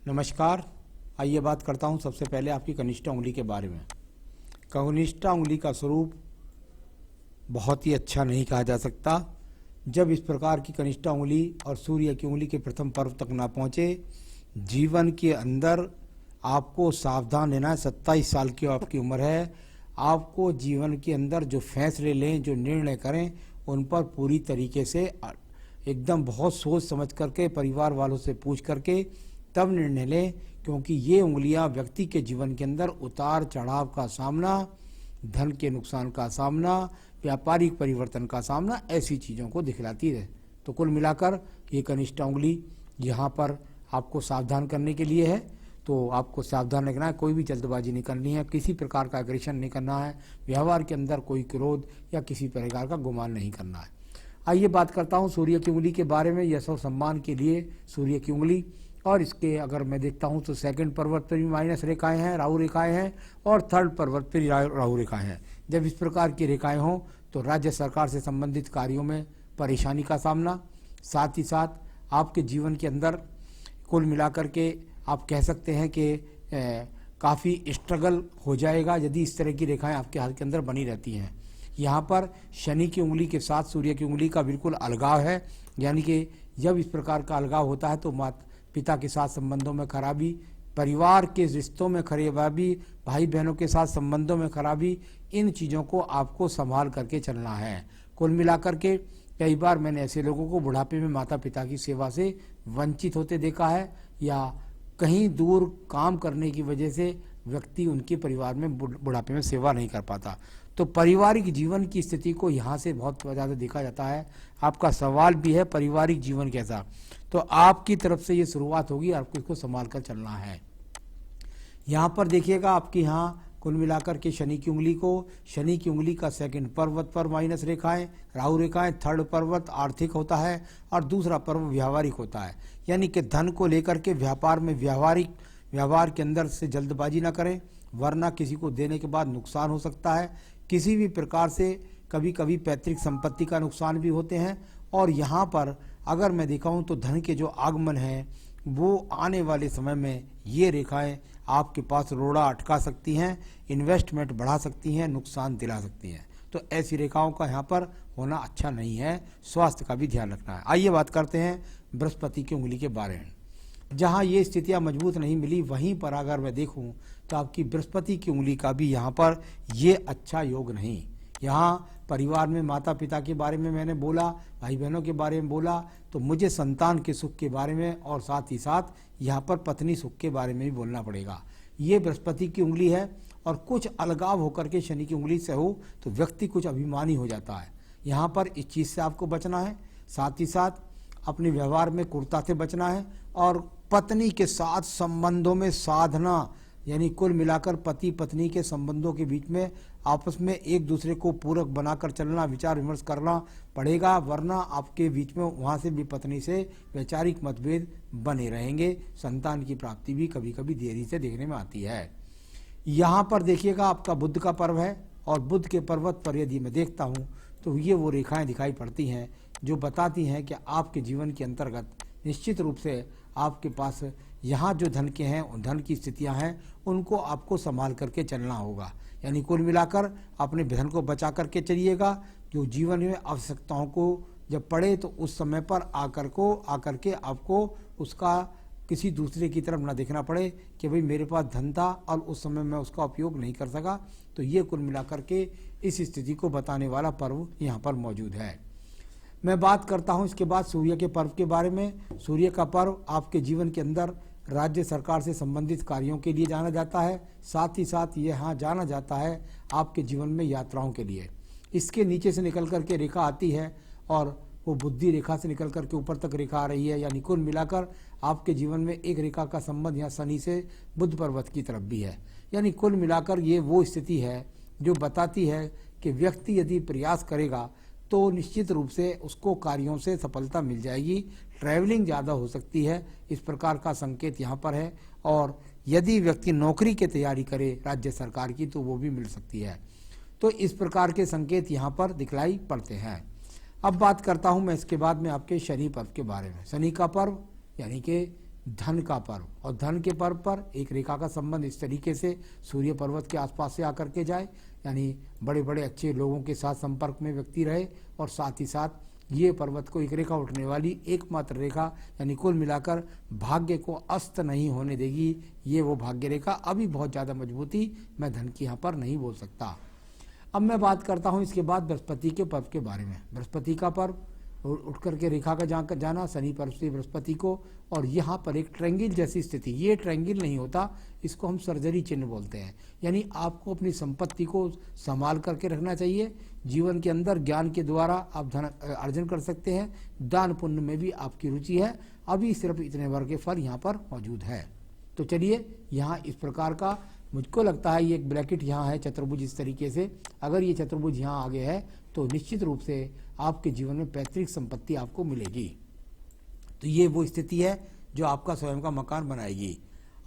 नमस्कार। आइए बात करता हूं सबसे पहले आपकी कनिष्ठा उंगली के बारे में। कनिष्ठा उंगली का स्वरूप बहुत ही अच्छा नहीं कहा जा सकता। जब इस प्रकार की कनिष्ठा उंगली और सूर्य की उंगली के प्रथम पर्व तक ना पहुंचे, जीवन के अंदर आपको सावधान रहना है। 27 साल की आपकी उम्र है। आपको जीवन के अंदर जो फैसले लें, जो निर्णय करें, उन पर पूरी तरीके से एकदम बहुत सोच समझ करके, परिवार वालों से पूछ करके तब निर्णय लें, क्योंकि ये उंगलियां व्यक्ति के जीवन के अंदर उतार चढ़ाव का सामना, धन के नुकसान का सामना, व्यापारिक परिवर्तन का सामना, ऐसी चीज़ों को दिखलाती है। तो कुल मिलाकर ये कनिष्ठा उंगली यहाँ पर आपको सावधान करने के लिए है। तो आपको सावधान रखना है, कोई भी जल्दबाजी नहीं करनी है, किसी प्रकार का एग्रेशन नहीं करना है, व्यवहार के अंदर कोई क्रोध या किसी प्रकार का गुमान नहीं करना है। आइए बात करता हूँ सूर्य की उंगली के बारे में। यश और सम्मान के लिए सूर्य की उंगली, और इसके अगर मैं देखता हूं तो सेकंड पर्वत पर भी माइनस रेखाएं हैं, राहु रेखाएं हैं, और थर्ड पर्वत पर राहु रेखाएं हैं। जब इस प्रकार की रेखाएं हों तो राज्य सरकार से संबंधित कार्यों में परेशानी का सामना, साथ ही साथ आपके जीवन के अंदर कुल मिलाकर के आप कह सकते हैं कि काफ़ी स्ट्रगल हो जाएगा यदि इस तरह की रेखाएं आपके हाथ के अंदर बनी रहती हैं। यहाँ पर शनि की उंगली के साथ सूर्य की उंगली का बिल्कुल अलगाव है, यानी कि जब इस प्रकार का अलगाव होता है तो पिता के साथ संबंधों में खराबी, परिवार के रिश्तों में खराबी, भाई बहनों के साथ संबंधों में खराबी, इन चीज़ों को आपको संभाल करके चलना है। कुल मिलाकर के कई बार मैंने ऐसे लोगों को बुढ़ापे में माता पिता की सेवा से वंचित होते देखा है, या कहीं दूर काम करने की वजह से व्यक्ति उनके परिवार में बुढ़ापे में सेवा नहीं कर पाता। तो पारिवारिक जीवन की स्थिति को यहाँ से बहुत ज़्यादा देखा जाता है। आपका सवाल भी है पारिवारिक जीवन कैसा, तो आपकी तरफ से ये शुरुआत होगी, आपको इसको संभाल कर चलना है। यहाँ पर देखिएगा आपकी यहाँ कुल मिलाकर के शनि की उंगली का सेकंड पर्वत पर माइनस रेखाएं, राहु रेखाएं, थर्ड पर्वत आर्थिक होता है और दूसरा पर्व व्यावहारिक होता है। यानी कि धन को लेकर के व्यापार में व्यवहार के अंदर से जल्दबाजी ना करें, वरना किसी को देने के बाद नुकसान हो सकता है। किसी भी प्रकार से कभी कभी पैतृक संपत्ति का नुकसान भी होते हैं। और यहाँ पर अगर मैं देखा हूँ तो धन के जो आगमन है वो आने वाले समय में ये रेखाएं आपके पास रोड़ा अटका सकती हैं, इन्वेस्टमेंट बढ़ा सकती हैं, नुकसान दिला सकती हैं। तो ऐसी रेखाओं का यहाँ पर होना अच्छा नहीं है, स्वास्थ्य का भी ध्यान रखना है। आइए बात करते हैं बृहस्पति की उंगली के बारे में। जहाँ ये स्थितियाँ मजबूत नहीं मिली, वहीं पर अगर मैं देखूँ तो आपकी बृहस्पति की उंगली का भी यहाँ पर ये अच्छा योग नहीं। यहाँ परिवार में माता पिता के बारे में मैंने बोला, भाई बहनों के बारे में बोला, तो मुझे संतान के सुख के बारे में और साथ ही साथ यहाँ पर पत्नी सुख के बारे में भी बोलना पड़ेगा। ये बृहस्पति की उंगली है, और कुछ अलगाव होकर के शनि की उंगली से हो तो व्यक्ति कुछ अभिमानी हो जाता है। यहाँ पर इस चीज़ से आपको बचना है। साथ ही साथ अपने व्यवहार में क्रूरता से बचना है, और पत्नी के साथ संबंधों में साधना, यानी कुल मिलाकर पति पत्नी के संबंधों के बीच में आपस में एक दूसरे को पूरक बनाकर चलना, विचार विमर्श करना पड़ेगा, वरना आपके बीच में वहाँ से भी पत्नी से वैचारिक मतभेद बने रहेंगे। संतान की प्राप्ति भी कभी कभी देरी से देखने में आती है। यहाँ पर देखिएगा आपका बुध का पर्व है, और बुध के पर्वत पर यदि मैं देखता हूँ तो ये वो रेखाएं दिखाई पड़ती हैं जो बताती हैं कि आपके जीवन के अंतर्गत निश्चित रूप से आपके पास यहाँ जो धन के हैं, उन धन की स्थितियाँ हैं, उनको आपको संभाल करके चलना होगा। यानी कुल मिलाकर अपने धन को बचा करके चलिएगा। जो जीवन में आवश्यकताओं को जब पड़े तो उस समय पर आकर के आपको उसका किसी दूसरे की तरफ ना देखना पड़े कि भाई मेरे पास धन था और उस समय मैं उसका उपयोग नहीं कर सका। तो ये कुल मिलाकर के इस स्थिति को बताने वाला पर्व यहाँ पर मौजूद है। मैं बात करता हूँ इसके बाद सूर्य के पर्व के बारे में। सूर्य का पर्व आपके जीवन के अंदर राज्य सरकार से संबंधित कार्यों के लिए जाना जाता है। साथ ही साथ यहाँ जाना जाता है आपके जीवन में यात्राओं के लिए। इसके नीचे से निकल करके रेखा आती है, और वो बुद्धि रेखा से निकल करके ऊपर तक रेखा आ रही है। यानी कुल मिलाकर आपके जीवन में एक रेखा का संबंध यहाँ शनि से बुध पर्वत की तरफ भी है। यानी कुल मिलाकर ये वो स्थिति है जो बताती है कि व्यक्ति यदि प्रयास करेगा तो निश्चित रूप से उसको कार्यों से सफलता मिल जाएगी। ट्रैवलिंग ज़्यादा हो सकती है, इस प्रकार का संकेत यहाँ पर है। और यदि व्यक्ति नौकरी की तैयारी करे राज्य सरकार की तो वो भी मिल सकती है। तो इस प्रकार के संकेत यहाँ पर दिखलाई पड़ते हैं। अब बात करता हूँ मैं इसके बाद में आपके शनि पर्व के बारे में। शनि का पर्व यानी कि धन का पर्व, और धन के पर्व पर एक रेखा का संबंध इस तरीके से सूर्य पर्वत के आसपास से आकर के जाए, यानी बड़े बड़े अच्छे लोगों के साथ संपर्क में व्यक्ति रहे, और साथ ही साथ ये पर्वत को एक रेखा उठने वाली एकमात्र रेखा, यानी कुल मिलाकर भाग्य को अस्त नहीं होने देगी ये वो भाग्य रेखा। अभी बहुत ज़्यादा मजबूती मैं धन की यहाँ पर नहीं बोल सकता। अब मैं बात करता हूँ इसके बाद बृहस्पति के पर्व के बारे में। बृहस्पति का पर्व उठ करके रेखा का जाना शनि पर्व से बृहस्पति को, और यहाँ पर एक ट्रायंगल जैसी स्थिति, ये ट्रायंगल नहीं होता, इसको हम सर्जरी चिन्ह बोलते हैं। यानी आपको अपनी संपत्ति को संभाल करके रखना चाहिए। जीवन के अंदर ज्ञान के द्वारा आप धन अर्जन कर सकते हैं, दान पुण्य में भी आपकी रुचि है। अभी सिर्फ इतने वर्ग के फल यहाँ पर मौजूद है। तो चलिए, यहाँ इस प्रकार का मुझको लगता है ये एक ब्रैकेट यहाँ है चतुर्भुज इस तरीके से। अगर ये चतुर्भुज यहाँ आगे है तो निश्चित रूप से आपके जीवन में पैतृक संपत्ति आपको मिलेगी। तो ये वो स्थिति है जो आपका स्वयं का मकान बनाएगी।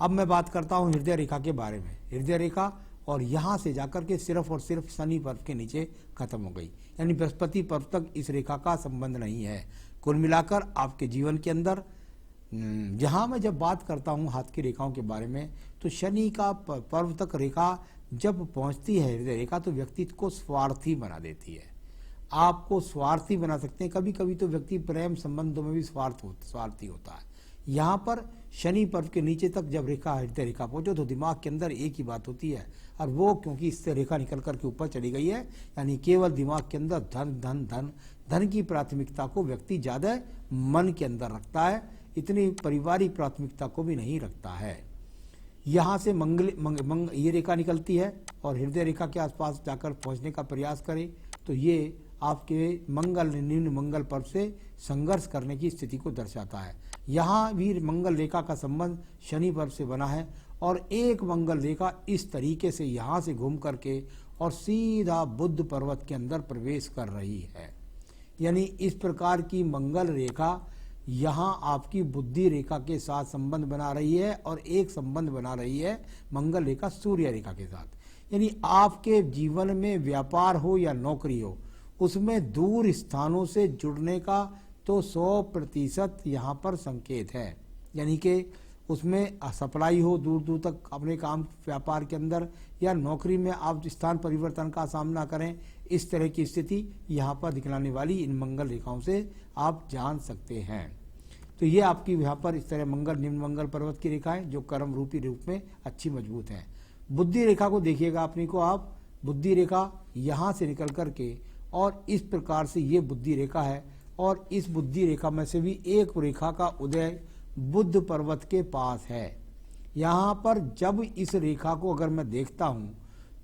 अब मैं बात करता हूँ हृदय रेखा के बारे में। हृदय रेखा और यहाँ से जाकर के सिर्फ और सिर्फ शनि पर्व के नीचे खत्म हो गई, यानी बृहस्पति पर्व तक इस रेखा का संबंध नहीं है। कुल मिलाकर आपके जीवन के अंदर जहाँ मैं जब बात करता हूँ हाथ की रेखाओं के बारे में, तो शनि का पर्व तक रेखा जब पहुँचती है हृदय रेखा, तो व्यक्ति को स्वार्थी बना देती है। आपको स्वार्थी बना सकते हैं। कभी कभी तो व्यक्ति प्रेम संबंधों में भी स्वार्थी होता है। यहाँ पर शनि पर्व के नीचे तक जब रेखा हृदय रेखा पहुंचो तो दिमाग के अंदर एक ही बात होती है, और वो क्योंकि इससे रेखा निकल करके ऊपर चली गई है, यानी केवल दिमाग के अंदर धन धन धन धन की प्राथमिकता को व्यक्ति ज्यादा मन के अंदर रखता है, इतनी पारिवारिक प्राथमिकता को भी नहीं रखता है। यहाँ से ये रेखा निकलती है और हृदय रेखा के आसपास जाकर पहुँचने का प्रयास करें, तो ये आपके मंगल निम्न मंगल पर्व से संघर्ष करने की स्थिति को दर्शाता है। यहाँ भी मंगल रेखा का संबंध शनि पर्व से बना है, और एक मंगल रेखा इस तरीके से यहाँ से घूम करके और सीधा बुध पर्वत के अंदर प्रवेश कर रही है। यानी इस प्रकार की मंगल रेखा यहाँ आपकी बुद्धि रेखा के साथ संबंध बना रही है, और एक संबंध बना रही है मंगल रेखा सूर्य रेखा के साथ। यानी आपके जीवन में व्यापार हो या नौकरी हो, उसमें दूर स्थानों से जुड़ने का तो 100% यहाँ पर संकेत है। यानी कि उसमें सप्लाई हो दूर दूर तक अपने काम व्यापार के अंदर, या नौकरी में आप स्थान परिवर्तन का सामना करें, इस तरह की स्थिति यहाँ पर दिखलाने वाली इन मंगल रेखाओं से आप जान सकते हैं। तो ये आपकी यहाँ पर इस तरह मंगल निम्न मंगल पर्वत की रेखा है जो कर्म रूपी रूप में अच्छी मजबूत है। बुद्धि रेखा को देखिएगा अपनी को आप, बुद्धि रेखा यहाँ से निकल करके और इस प्रकार से ये बुद्धि रेखा है, और इस बुद्धि रेखा में से भी एक रेखा का उदय बुद्ध पर्वत के पास है। यहाँ पर जब इस रेखा को अगर मैं देखता हूँ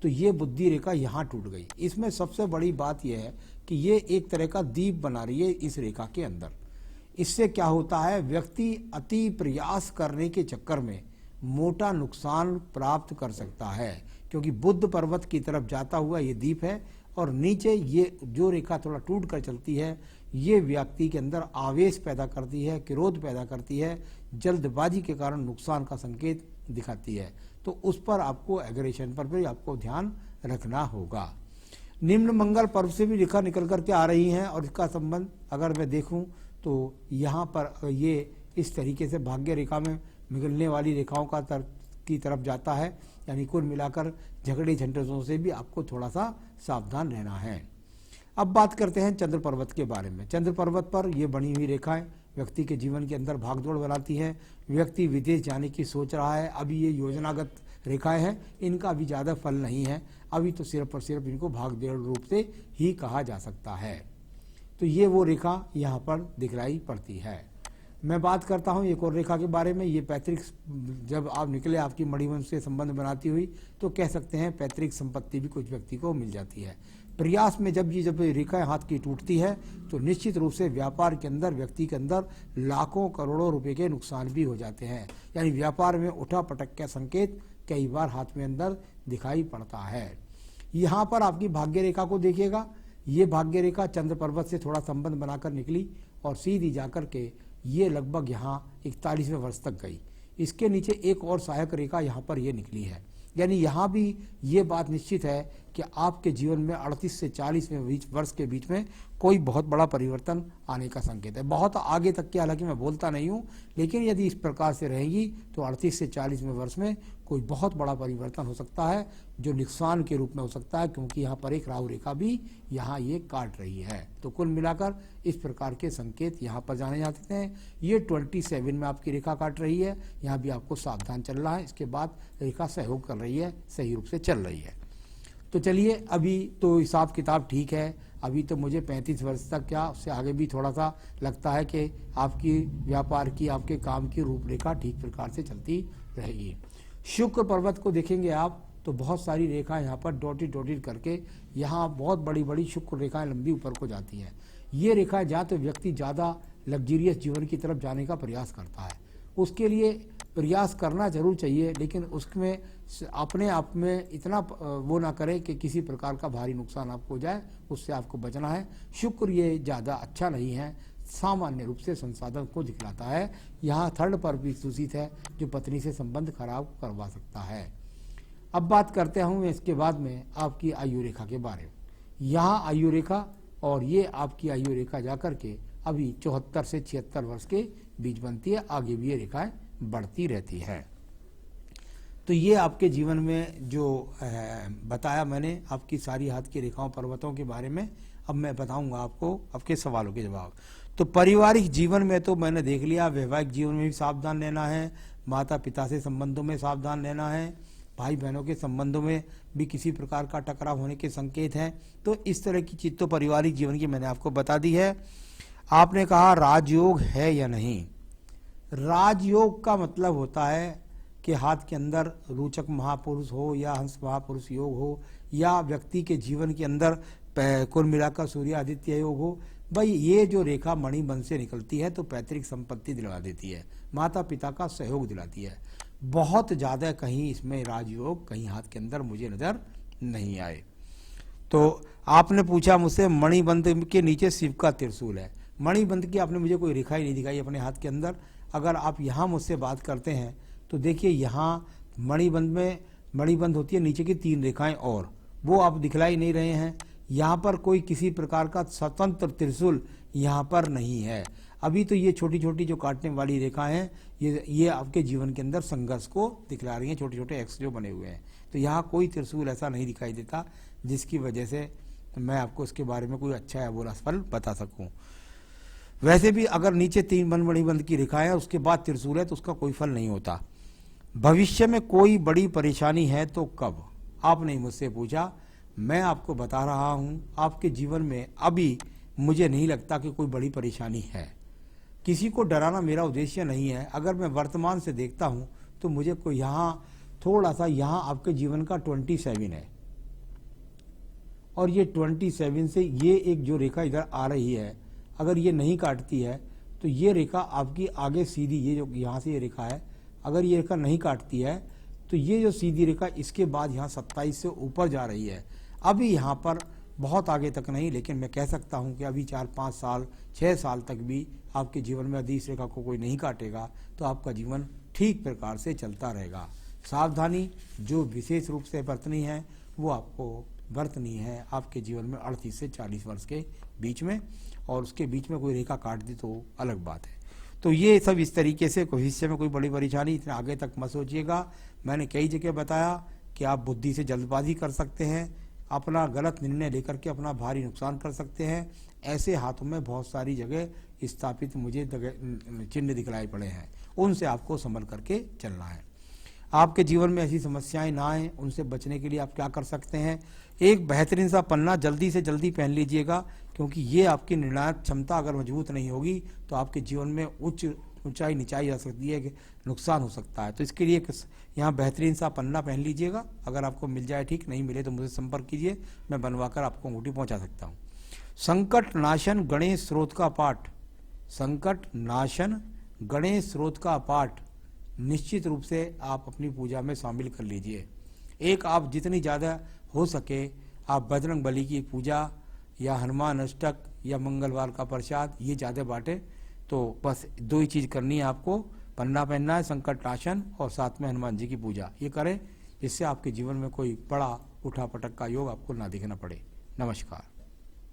तो ये बुद्धि रेखा यहाँ टूट गई। इसमें सबसे बड़ी बात यह है कि ये एक तरह का दीप बना रही है इस रेखा के अंदर। इससे क्या होता है, व्यक्ति अति प्रयास करने के चक्कर में मोटा नुकसान प्राप्त कर सकता है, क्योंकि बुद्ध पर्वत की तरफ जाता हुआ ये दीप है, और नीचे ये जो रेखा थोड़ा टूट कर चलती है, ये व्यक्ति के अंदर आवेश पैदा करती है, क्रोध पैदा करती है, जल्दबाजी के कारण नुकसान का संकेत दिखाती है। तो उस पर आपको एग्रेशन पर भी आपको ध्यान रखना होगा। निम्न मंगल पर्व से भी रेखा निकल करके आ रही हैं, और इसका संबंध अगर मैं देखूं तो यहाँ पर ये इस तरीके से भाग्य रेखा में मिलने वाली रेखाओं की तरफ जाता है। यानी कुल मिलाकर झगड़े झंझटों से भी आपको थोड़ा सा सावधान रहना है। अब बात करते हैं चंद्र पर्वत के बारे में। चंद्र पर्वत पर ये बनी हुई रेखाएं व्यक्ति के जीवन के अंदर भागदौड़ बनाती है। व्यक्ति विदेश जाने की सोच रहा है, अभी ये योजनागत रेखाएं हैं, इनका भी ज़्यादा फल नहीं है, अभी तो सिर्फ और सिर्फ इनको भागदौड़ रूप से ही कहा जा सकता है। तो ये वो रेखा यहाँ पर दिखलाई पड़ती है। मैं बात करता हूँ एक और रेखा के बारे में। ये पैतृक, जब आप निकले आपकी मणिवंश से संबंध बनाती हुई, तो कह सकते हैं पैतृक संपत्ति भी कुछ व्यक्ति को मिल जाती है। प्रयास में जब रेखाएं हाथ की टूटती है तो निश्चित रूप से व्यापार के अंदर व्यक्ति के अंदर लाखों करोड़ों रुपए के नुकसान भी हो जाते हैं। यानी व्यापार में उठा पटक का संकेत कई बार हाथ में अंदर दिखाई पड़ता है। यहाँ पर आपकी भाग्य रेखा को देखिएगा। ये भाग्य रेखा चंद्र पर्वत से थोड़ा संबंध बनाकर निकली और सीधी जाकर के ये लगभग यहाँ 41वें वर्ष तक गई। इसके नीचे एक और सहायक रेखा यहाँ पर ये निकली है। यानी यहाँ भी ये बात निश्चित है कि आपके जीवन में 38 से 40 में वर्ष के बीच में कोई बहुत बड़ा परिवर्तन आने का संकेत है। बहुत आगे तक के हालांकि मैं बोलता नहीं हूँ, लेकिन यदि इस प्रकार से रहेगी तो 38 से 40 में वर्ष में कोई बहुत बड़ा परिवर्तन हो सकता है, जो नुकसान के रूप में हो सकता है, क्योंकि यहाँ पर एक राहु रेखा भी यहाँ ये काट रही है। तो कुल मिलाकर इस प्रकार के संकेत यहाँ पर जाने जाते हैं। ये 27 में आपकी रेखा काट रही है, यहाँ भी आपको सावधान चलना है। इसके बाद रेखा सहयोग कर रही है, सही रूप से चल रही है। तो चलिए, अभी तो हिसाब किताब ठीक है। अभी तो मुझे 35 वर्ष तक, क्या उससे आगे भी थोड़ा सा लगता है कि आपकी व्यापार की, आपके काम की रूपरेखा ठीक प्रकार से चलती रहेगी। शुक्र पर्वत को देखेंगे आप तो बहुत सारी रेखाएं यहाँ पर डॉटेड डॉटेड करके यहाँ बहुत बड़ी बड़ी शुक्र रेखाएं लंबी ऊपर को जाती हैं। ये रेखाएं जहाँ तो व्यक्ति ज़्यादा लग्जरियस जीवन की तरफ जाने का प्रयास करता है, उसके लिए प्रयास करना जरूर चाहिए, लेकिन उसमें अपने आप में इतना वो ना करे कि किसी प्रकार का भारी नुकसान आपको हो जाए, उससे आपको बचना है। शुक्र ये ज़्यादा अच्छा नहीं है, सामान्य रूप से संसाधन को दिखलाता है। यहाँ थर्ड पर भी दूषित है, जो पत्नी से संबंध खराब करवा सकता है। अब बात करते हूँ इसके बाद में आपकी आयु रेखा के बारे में। यहाँ आयु रेखा और ये आपकी आयु रेखा जाकर के अभी 74 से 76 वर्ष के बीच बनती है, आगे भी ये रेखाएं बढ़ती रहती है। तो ये आपके जीवन में जो बताया मैंने आपकी सारी हाथ की रेखाओं पर्वतों के बारे में, अब मैं बताऊंगा आपको आपके सवालों के जवाब। तो पारिवारिक जीवन में तो मैंने देख लिया, वैवाहिक जीवन में भी सावधान रहना है, माता पिता से संबंधों में सावधान रहना है, भाई बहनों के संबंधों में भी किसी प्रकार का टकराव होने के संकेत हैं। तो इस तरह की चीज तो पारिवारिक जीवन की मैंने आपको बता दी है। आपने कहा राजयोग है या नहीं। राजयोग का मतलब होता है कि हाथ के अंदर रोचक महापुरुष हो या हंस महापुरुष योग हो, या व्यक्ति के जीवन के अंदर कुल मिलाकर सूर्य आदित्य योग हो। भाई ये जो रेखा मणिबंध से निकलती है तो पैतृक संपत्ति दिला देती है, माता पिता का सहयोग दिलाती है। बहुत ज़्यादा कहीं इसमें राजयोग कहीं हाथ के अंदर मुझे नज़र नहीं आए। तो आपने पूछा मुझसे मणिबंध के नीचे शिव का त्रिशूल है। मणिबंध की आपने मुझे कोई रेखा ही नहीं दिखाई अपने हाथ के अंदर। अगर आप यहाँ मुझसे बात करते हैं तो देखिए, यहाँ मणिबंध में मणिबंध होती है नीचे की 3 रेखाएं, और वो आप दिखलाई नहीं रहे हैं। यहाँ पर कोई किसी प्रकार का स्वतंत्र त्रिशूल यहाँ पर नहीं है। अभी तो ये छोटी छोटी जो काटने वाली रेखाएं हैं, ये आपके जीवन के अंदर संघर्ष को दिखला रही हैं, छोटे छोटे एक्स जो बने हुए हैं। तो यहाँ कोई त्रिशूल ऐसा नहीं दिखाई देता जिसकी वजह से मैं आपको इसके बारे में कोई अच्छा या बुरा फल बता सकूं। वैसे भी अगर नीचे 3 मणिबंध की रेखाएं है, उसके बाद त्रिशूल है, तो उसका कोई फल नहीं होता। भविष्य में कोई बड़ी परेशानी है तो कब, आपने मुझसे पूछा। मैं आपको बता रहा हूं, आपके जीवन में अभी मुझे नहीं लगता कि कोई बड़ी परेशानी है। किसी को डराना मेरा उद्देश्य नहीं है। अगर मैं वर्तमान से देखता हूं तो मुझे कोई यहाँ थोड़ा सा, यहाँ आपके जीवन का 27 है, और ये 27 से ये एक जो रेखा इधर आ रही है, अगर ये नहीं काटती है तो ये रेखा आपकी आगे सीधी, ये जो यहाँ से ये रेखा है, अगर ये रेखा नहीं काटती है तो ये जो सीधी रेखा इसके बाद यहाँ 27 से ऊपर जा रही है। अभी यहाँ पर बहुत आगे तक नहीं, लेकिन मैं कह सकता हूँ कि अभी 4-5 साल 6 साल तक भी आपके जीवन में यदि इस रेखा को कोई नहीं काटेगा तो आपका जीवन ठीक प्रकार से चलता रहेगा। सावधानी जो विशेष रूप से बरतनी है वो आपको बरतनी है आपके जीवन में 38 से 40 वर्ष के बीच में, और उसके बीच में कोई रेखा काट दी तो अलग बात है। तो ये सब इस तरीके से भविष्य में कोई बड़ी परेशानी इतना आगे तक मत सोचिएगा। मैंने कई जगह बताया कि आप बुद्धि से जल्दबाजी कर सकते हैं, अपना गलत निर्णय लेकर के अपना भारी नुकसान कर सकते हैं। ऐसे हाथों में बहुत सारी जगह स्थापित मुझे चिन्ह दिखलाई पड़े हैं, उनसे आपको संभल करके चलना है। आपके जीवन में ऐसी समस्याएं ना आए, उनसे बचने के लिए आप क्या कर सकते हैं। एक बेहतरीन सा पन्ना जल्दी से जल्दी पहन लीजिएगा, क्योंकि ये आपकी निर्णायक क्षमता अगर मजबूत नहीं होगी तो आपके जीवन में ऊंचाई नीचाई आ सकती है, नुकसान हो सकता है। तो इसके लिए यहाँ बेहतरीन सा पन्ना पहन लीजिएगा। अगर आपको मिल जाए ठीक, नहीं मिले तो मुझे संपर्क कीजिए, मैं बनवाकर आपको अंगूठी पहुँचा सकता हूँ। संकट नाशन गणेश स्रोत का पाठ, संकट नाशन गणेश स्रोत का पाठ निश्चित रूप से आप अपनी पूजा में शामिल कर लीजिए। एक आप जितनी ज़्यादा हो सके आप बजरंग बली की पूजा या हनुमान अष्टक या मंगलवार का प्रसाद ये ज़्यादा बांटें। तो बस 2 ही चीज़ करनी है आपको, पन्ना पहनना है, संकट नाशन, और साथ में हनुमान जी की पूजा, ये करें जिससे आपके जीवन में कोई बड़ा उठापटक का योग आपको ना दिखना पड़े। नमस्कार।